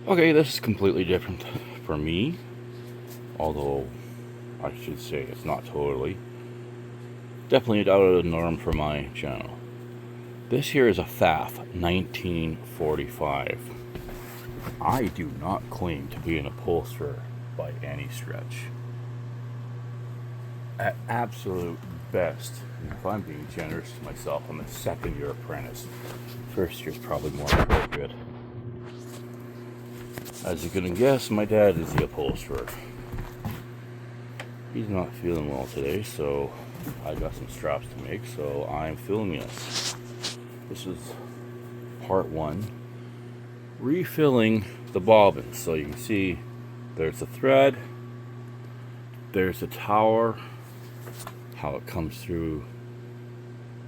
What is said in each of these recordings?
Okay, this is completely different for me, although I should say it's not totally. Definitely out of the norm for my channel. This here is a Pfaff 1945. I do not claim to be an upholsterer by any stretch. At absolute best, if I'm being generous to myself, I'm a second year apprentice. First year's probably more appropriate. As you can guess, my dad is the upholsterer. He's not feeling well today, so I got some straps to make, so I'm filming this. This is part one, refilling the bobbins. So you can see there's a thread, there's a tower, how it comes through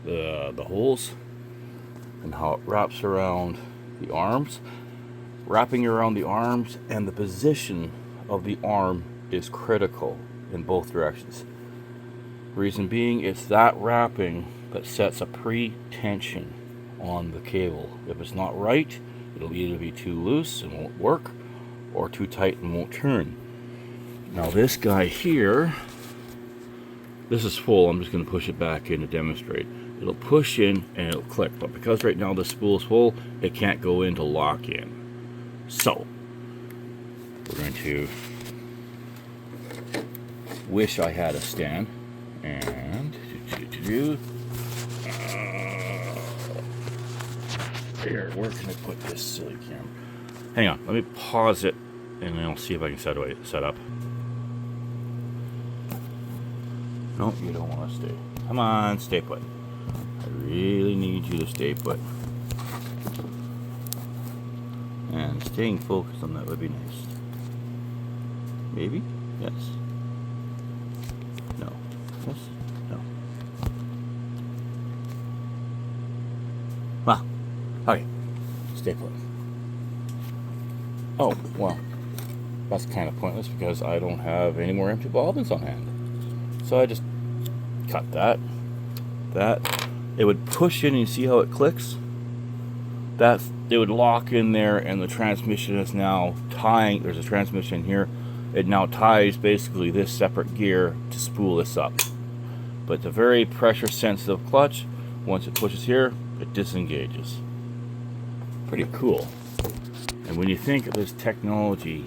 the holes, and how it wraps around the arms. Wrapping around the arms, and the position of the arm is critical in both directions. Reason being, it's that wrapping that sets a pre-tension on the cable. If it's not right, it'll either be too loose and won't work, or too tight and won't turn. Now this guy here, this is full. I'm just going to push it back in to demonstrate. It'll push in and it'll click, but because right now the spool is full, it can't go in to lock in. So we're going to wish I had a stand, and here, where can I put this silly camera? Hang on, let me pause it and then I'll see if I can set up. No, you don't want to stay. Come on, stay put. I really need you to stay put. And staying focused on that would be nice. Maybe? Yes. No. Yes? No. Well, okay. Stay put. Oh, well. That's kind of pointless because I don't have any more empty bobbins on hand. So I just cut that. It would push in, and you see how it clicks? It would lock in there, and the transmission is now tying. There's a transmission here. It now ties basically this separate gear to spool this up. But it's a very pressure sensitive clutch. Once it pushes here, it disengages. Pretty cool. And when you think of this technology,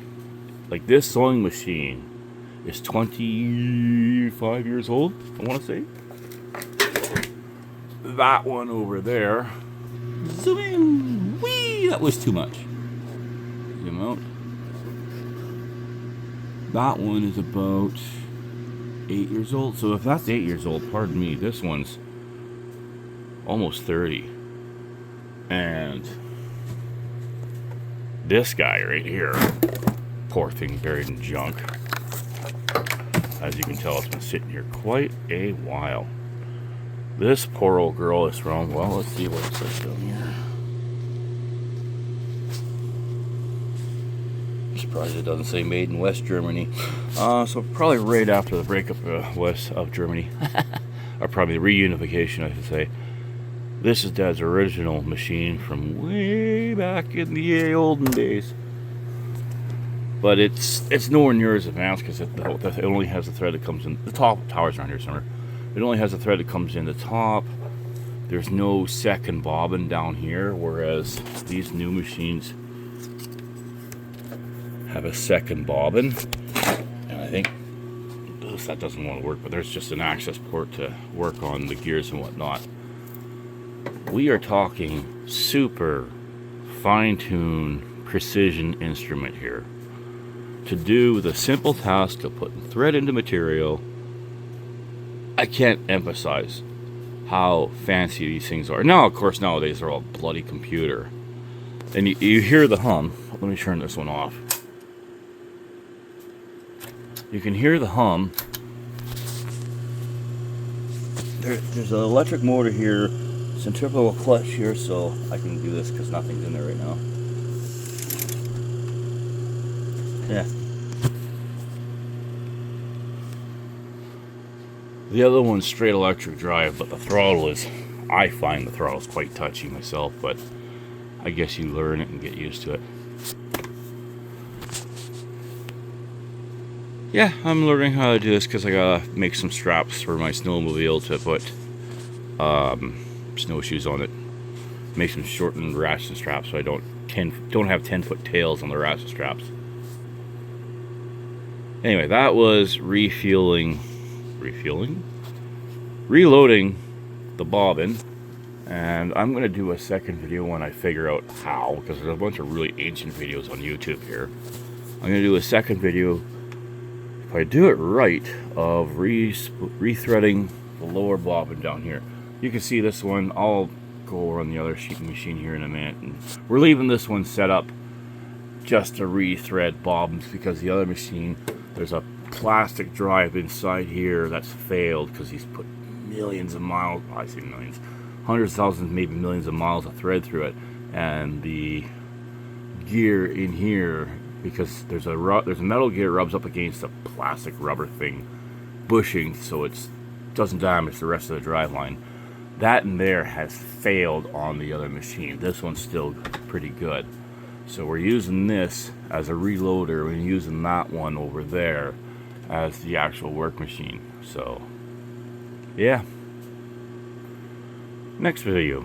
like this sewing machine is 25 years old, I want to say. That one over there, zoom in, whee, that was too much. Zoom out. That one is about 8 years old. So if that's 8 years old, pardon me, this one's almost 30. And this guy right here, poor thing buried in junk. As you can tell, it's been sitting here quite a while. This poor old girl is from, well, let's see what it says down here. I'm surprised it doesn't say made in West Germany. So probably right after the breakup west of Germany, or probably the reunification, I should say. This is Dad's original machine from way back in the olden days. But it's nowhere near as advanced because it only has a thread that comes in. The top tower's around here somewhere. It only has a thread that comes in the top. There's no second bobbin down here, whereas these new machines have a second bobbin. And I think that doesn't want to work, but there's just an access port to work on the gears and whatnot. We are talking super fine-tuned precision instrument here to do the simple task of putting thread into material. I can't emphasize how fancy these things are. Now, of course, nowadays they're all bloody computer. And you hear the hum. Let me turn this one off. You can hear the hum. There's an electric motor here, centrifugal clutch here, so I can do this because nothing's in there right now. Yeah. The other one's straight electric drive, but the throttle is, I find the throttle is quite touchy myself, but I guess you learn it and get used to it. yeah, I'm learning how to do this because I gotta make some straps for my snowmobile to put snowshoes on it. Make some shortened ratchet straps so I don't have 10-foot tails on the ratchet straps. Anyway, that was reloading the bobbin, and I'm gonna do a second video when I figure out how, because there's a bunch of really ancient videos on YouTube here. I'm gonna do a second video, if I do it right, of rethreading the lower bobbin down here. You can see this one. I'll go over on the other sheet machine here in a minute, and we're leaving this one set up just to rethread bobbins because the other machine, there's a plastic drive inside here that's failed because he's put millions of miles, I say millions, hundreds of thousands, maybe millions of miles of thread through it, and the gear in here, because there's a metal gear rubs up against a plastic rubber thing bushing so it doesn't damage the rest of the drive line. That in there has failed on the other machine. This one's still pretty good. So we're using this as a reloader. We're using that one over there as the actual work machine. So, yeah. Next video.